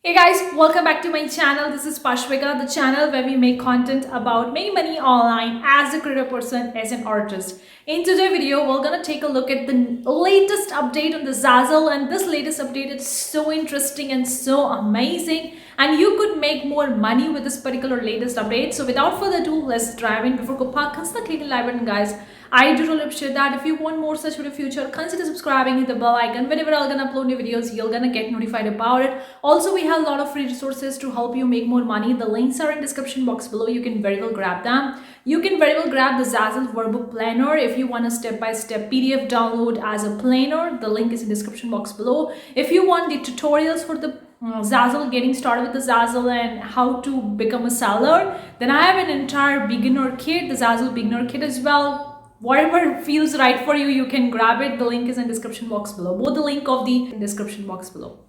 Hey guys, welcome back to my channel. This is Pashvika, the channel where we make content about making money online as a creative person, as an artist. In today's video, we're gonna take a look at the latest update on the Zazzle, and this latest update is so interesting and so amazing, and you could make more money with this particular latest update. So without further ado, let's dive in. Before go park, consider clicking like button, guys. I do really appreciate that. If you want more such video future, consider subscribing, hit the bell icon. Whenever I'm gonna upload new videos, you're gonna get notified about it. Also, we have a lot of free resources to help you make more money. The links are in description box below. You can very well grab them. You can very well grab the Zazzle workbook planner if you want a step-by-step PDF download as a planner. The link is in description box below. If you want the tutorials for the Zazzle, getting started with the Zazzle and how to become a seller, then I have an entire beginner kit, the Zazzle beginner kit as well. Whatever feels right for you, you can grab it. The link is in description box below. Both the link of the description box below.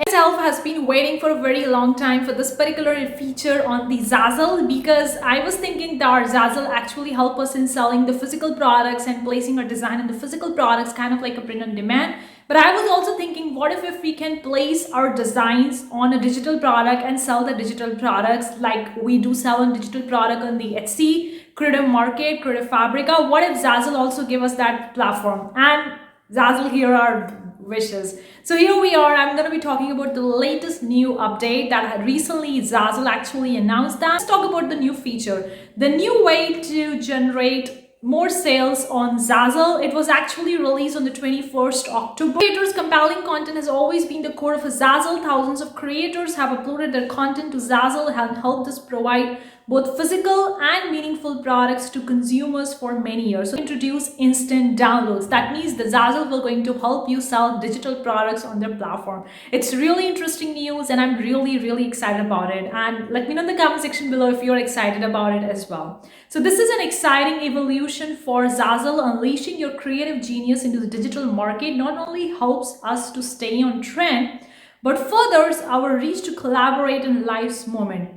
Myself has been waiting for a very long time for this particular feature on the Zazzle, because I was thinking that our Zazzle actually help us in selling the physical products and placing our design in the physical products, kind of like a print on demand. But I was also thinking, what if we can place our designs on a digital product and sell the digital products like we do sell a digital product on the Etsy, Creative Market, Creative Fabrica? What if Zazzle also give us that platform? And Zazzle, here are wishes. So here we are. I'm going to be talking about the latest new update that had recently Zazzle actually announced that. Let's talk about the new feature, the new way to generate more sales on Zazzle. It was actually released on the 21st October. Creators' compelling content has always been the core of a Zazzle. Thousands of creators have uploaded their content to Zazzle and helped us provide both physical and meaningful products to consumers for many years. So introduce instant downloads. That means the Zazzle will going to help you sell digital products on their platform. It's really interesting news, and I'm really excited about it. And let me know in the comment section below if you're excited about it as well. So this is an exciting evolution for Zazzle. Unleashing your creative genius into the digital market not only helps us to stay on trend, but furthers our reach to collaborate in life's moment.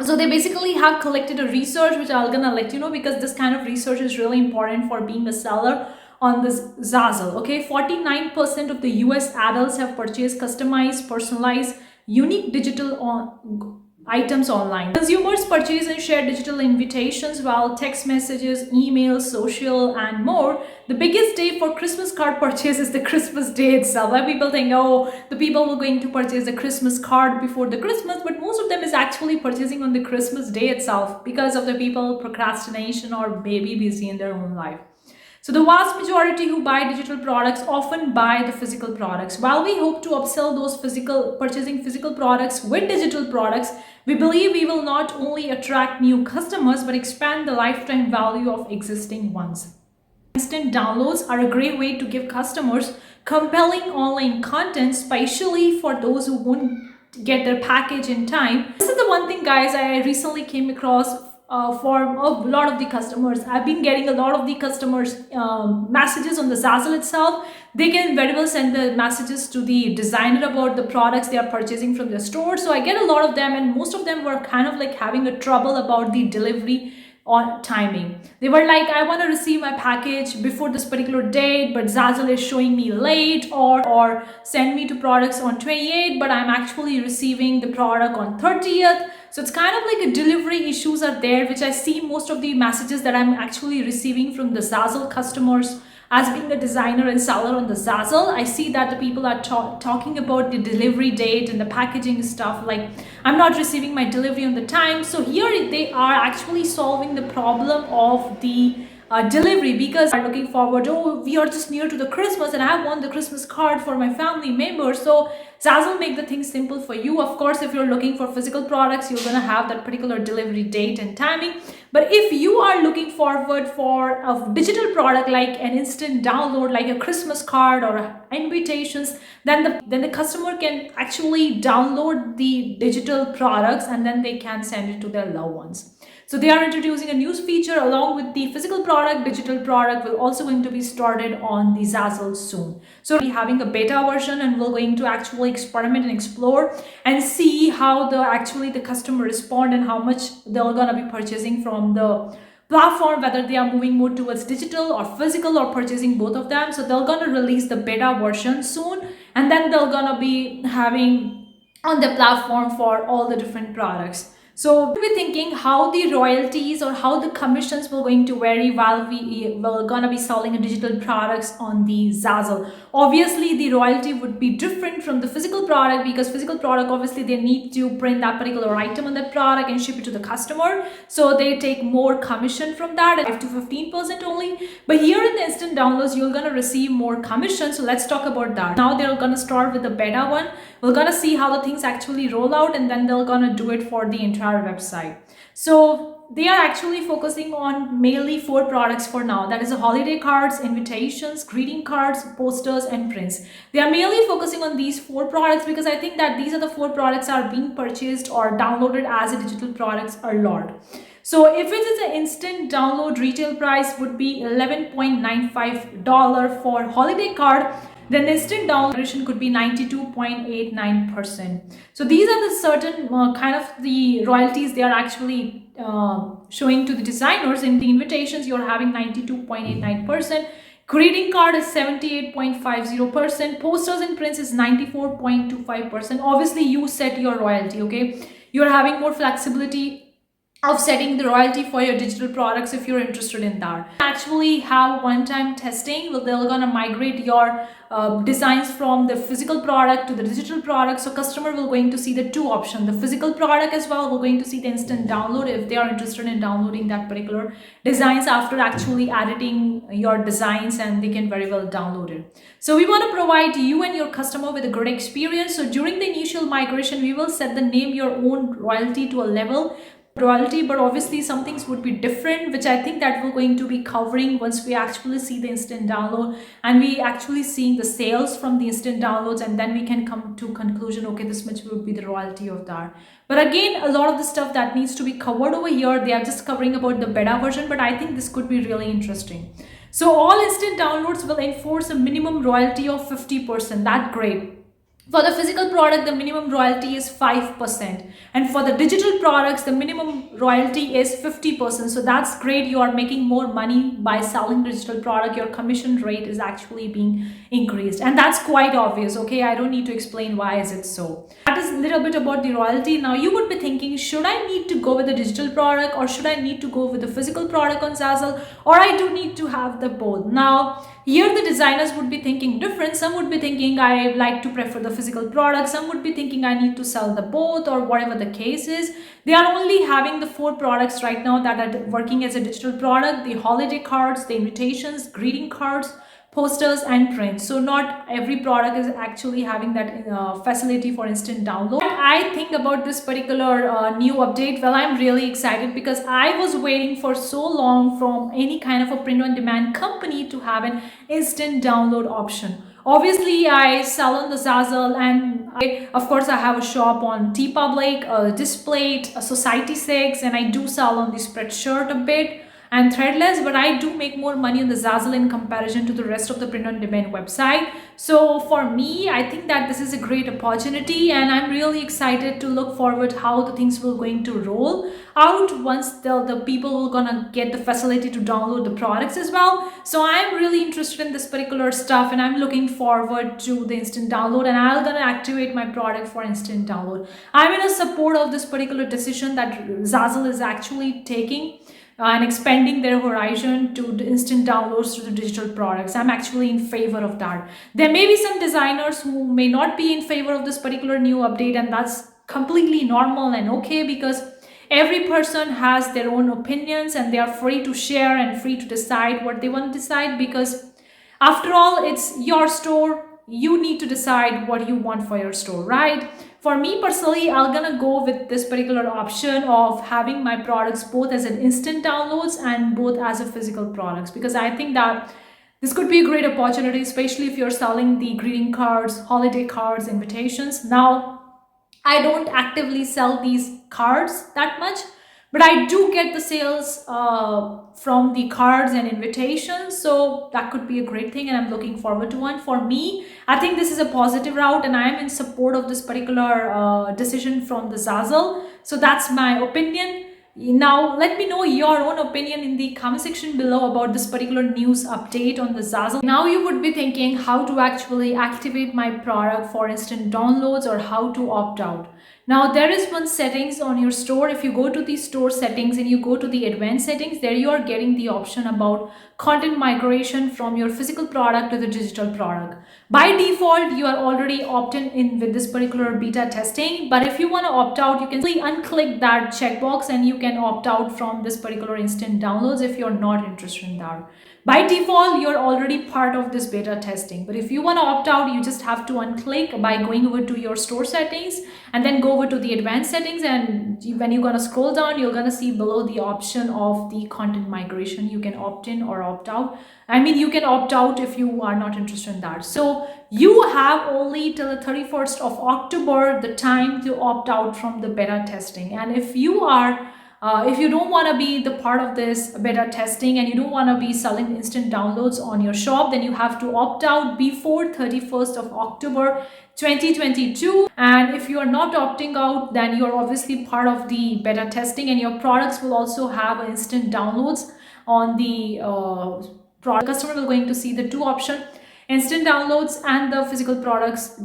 So they basically have collected a research, which I'm gonna let you know, because this kind of research is really important for being a seller on this Zazzle. Okay, 49% of the US adults have purchased customized, personalized, unique digital items online. Consumers purchase and share digital invitations, while text messages, emails, social, and more. The biggest day for Christmas card purchase is the Christmas day itself. Where people think, oh, the people were going to purchase the Christmas card before the Christmas, but most of them is actually purchasing on the Christmas day itself because of the people procrastination or maybe busy in their own life. So the vast majority who buy digital products often buy the physical products. While we hope to upsell those purchasing physical products with digital products, we believe we will not only attract new customers but expand the lifetime value of existing ones. Instant downloads are a great way to give customers compelling online content, especially for those who won't get their package in time. This is the one thing, guys, I recently came across for a lot of the customers. I've been getting a lot of the customers messages on the Zazzle itself. They can very well send the messages to the designer about the products they are purchasing from the store. So I get a lot of them, and most of them were kind of like having a trouble about the delivery on timing. They were like, I want to receive my package before this particular date, but Zazzle is showing me late, or send me to products on 28th, but I'm actually receiving the product on 30th. So it's kind of like a delivery issues are there, which I see most of the messages that I'm actually receiving from the Zazzle customers. As being a designer and seller on the Zazzle, I see that the people are talking about the delivery date and the packaging stuff, like I'm not receiving my delivery on the time. So here they are actually solving the problem of the delivery, because I'm looking forward, oh, we are just near to the Christmas and I want the Christmas card for my family members. So Zazzle make the things simple for you. Of course, if you're looking for physical products, you're gonna have that particular delivery date and timing. But if you are looking forward for a digital product like an instant download, like a Christmas card or invitations, then the customer can actually download the digital products and then they can send it to their loved ones. So they are introducing a new feature along with the physical product. Digital product will also going to be started on the Zazzle soon. So we're having a beta version, and we're going to actually experiment and explore and see how the customer respond and how much they're gonna be purchasing from the platform, whether they are moving more towards digital or physical or purchasing both of them. So they're gonna release the beta version soon, and then they're gonna be having on the platform for all the different products. So we're thinking how the royalties or how the commissions will going to vary while we're gonna be selling digital products on the Zazzle. Obviously, the royalty would be different from the physical product, because physical product, obviously they need to print that particular item on that product and ship it to the customer. So they take more commission from that, 5 to 15% only. But here in the instant downloads, you're gonna receive more commission. So let's talk about that. Now they're gonna start with the beta one. We're gonna see how the things actually roll out, and then they're gonna do it for the entire website. So they are actually focusing on mainly 4 products for now. That is the holiday cards, invitations, greeting cards, posters, and prints. They are mainly focusing on these 4 products because I think that these are the 4 products are being purchased or downloaded as a digital products a lot. So if it is an instant download, retail price would be $11.95 for holiday card. Then the instant download could be 92.89%. So these are the certain kind of the royalties they are actually showing to the designers. In the invitations, you're having 92.89%. Greeting card is 78.50%. Posters and prints is 94.25%. Obviously, you set your royalty, okay? You're having more flexibility of setting the royalty for your digital products if you're interested in that. Actually have one-time testing. Well, they're gonna migrate your designs from the physical product to the digital product, so customer will going to see the 2 options, the physical product as well. We're going to see the instant download if they are interested in downloading that particular designs after actually editing your designs, and they can very well download it. So we want to provide you and your customer with a good experience. So during the initial migration, we will set the name your own royalty to a level royalty, but obviously some things would be different, which I think that we're going to be covering once we actually see the instant download and we actually seeing the sales from the instant downloads, and then we can come to conclusion, okay, this much would be the royalty of that. But again, a lot of the stuff that needs to be covered over here, they are just covering about the beta version, but I think this could be really interesting. So all instant downloads will enforce a minimum royalty of 50%. That's great. For the physical product, the minimum royalty is 5%. And for the digital products, the minimum royalty is 50%. So that's great. You are making more money by selling digital product. Your commission rate is actually being increased. And that's quite obvious, okay? I don't need to explain why is it so. That is a little bit about the royalty. Now you would be thinking, should I need to go with the digital product, or should I need to go with the physical product on Zazzle, or I do need to have the both? Now, here the designers would be thinking different. Some would be thinking I like to prefer the physical product. Some would be thinking I need to sell the both, or whatever the case is. They are only having the 4 products right now that are working as a digital product: the holiday cards, the invitations, greeting cards, posters, and prints. So not every product is actually having that facility for instant download. I think about this particular new update, well, I'm really excited because I was waiting for so long from any kind of a print-on-demand company to have an instant download option. Obviously, I sell on the Zazzle, and of course I have a shop on Teepublic, Displayed, Society6, and I do sell on the Spreadshirt a bit and Threadless, but I do make more money on the Zazzle in comparison to the rest of the print-on-demand website. So for me, I think that this is a great opportunity, and I'm really excited to look forward how the things will going to roll out once the people will gonna get the facility to download the products as well. So I'm really interested in this particular stuff, and I'm looking forward to the instant download, and I'm gonna activate my product for instant download. I'm in a support of this particular decision that Zazzle is actually taking and expanding their horizon to the instant downloads to the digital products. I'm actually in favor of that. There may be some designers who may not be in favor of this particular new update, and that's completely normal and okay, because every person has their own opinions and they are free to share and free to decide what they want to decide, because after all, it's your store. You need to decide what you want for your store, right? For me personally, I'm gonna go with this particular option of having my products both as an instant downloads and both as a physical products, because I think that this could be a great opportunity, especially if you're selling the greeting cards, holiday cards, invitations. Now, I don't actively sell these cards that much, but I do get the sales from the cards and invitations. So that could be a great thing, and I'm looking forward to one. For me, I think this is a positive route, and I'm in support of this particular decision from the Zazzle. So that's my opinion. Now, let me know your own opinion in the comment section below about this particular news update on the Zazzle. Now, you would be thinking how to actually activate my product for instant downloads or how to opt out. Now, there is one settings on your store. If you go to the store settings and you go to the advanced settings, there you are getting the option about content migration from your physical product to the digital product. By default, you are already opted in with this particular beta testing, but if you want to opt out, you can simply unclick that checkbox and you can opt out from this particular instant downloads if you're not interested in that. By default, you're already part of this beta testing, but if you want to opt out, you just have to unclick by going over to your store settings and then go over to the advanced settings, and when you're going to scroll down, you're going to see below the option of the content migration. You can opt in or opt out. I mean, you can opt out if you are not interested in that. So you have only till the 31st of October the time to opt out from the beta testing. And if you are if you don't want to be the part of this beta testing and you don't want to be selling instant downloads on your shop, then you have to opt out before 31st of October 2022. And if you are not opting out, then you are obviously part of the beta testing, and your products will also have instant downloads on the product. Customer will going to see the two options: instant downloads and the physical products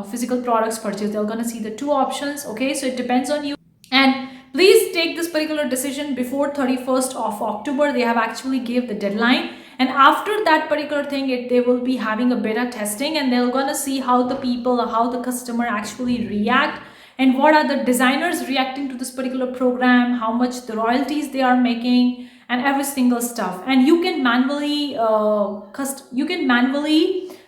physical products purchase. They're going to see the two options. Okay, so it depends on you, and please take this particular decision before 31st of October. They have actually gave the deadline, and after that particular thing, they will be having a beta testing, and they're gonna see how the people, how the customer actually react, and what are the designers reacting to this particular program, how much the royalties they are making, and every single stuff. And you can manually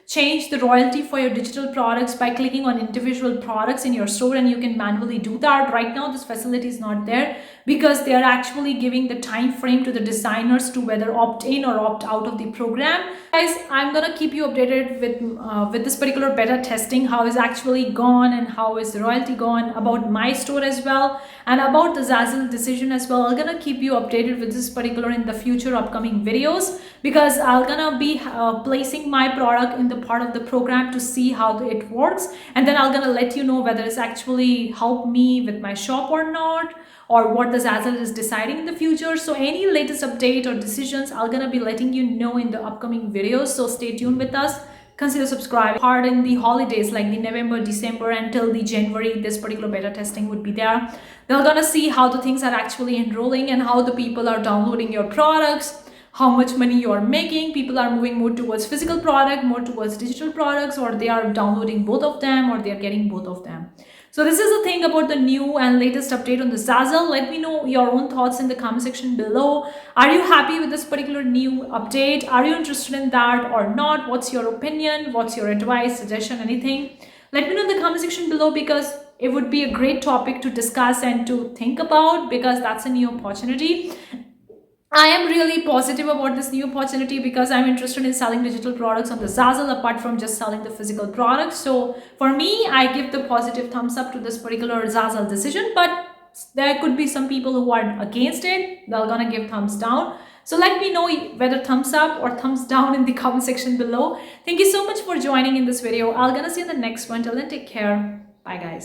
change the royalty for your digital products by clicking on individual products in your store, and you can manually do that. Right now this facility is not there because they are actually giving the time frame to the designers to whether opt in or opt out of the program. Guys, I'm gonna keep you updated with this particular beta testing, how is actually gone and how is the royalty gone, about my store as well, and about the Zazzle decision as well. I'm gonna keep you updated with this particular in the future upcoming videos, because I'm gonna be placing my product in the part of the program to see how it works, and then I'm gonna let you know whether it's actually helped me with my shop or not, or what the Zazzle is deciding in the future. So any latest update or decisions, I'm gonna be letting you know in the upcoming videos, so stay tuned with us. Consider subscribing. Hard in the holidays like the November, December until the January, this particular beta testing would be there. They're gonna see how the things are actually enrolling and how the people are downloading your products, how much money you are making. People are moving more towards physical product, more towards digital products, or they are downloading both of them, or they are getting both of them. So this is the thing about the new and latest update on the Zazzle. Let me know your own thoughts in the comment section below. Are you happy with this particular new update? Are you interested in that or not? What's your opinion? What's your advice, suggestion, anything? Let me know in the comment section below, because it would be a great topic to discuss and to think about, because that's a new opportunity. I am really positive about this new opportunity because I'm interested in selling digital products on the Zazzle apart from just selling the physical products. So for me, I give the positive thumbs up to this particular Zazzle decision, but there could be some people who are against it. They're gonna give thumbs down. So let me know whether thumbs up or thumbs down in the comment section below. Thank you so much for joining in this video. I'm gonna see you in the next one. Till then, take care. Bye guys.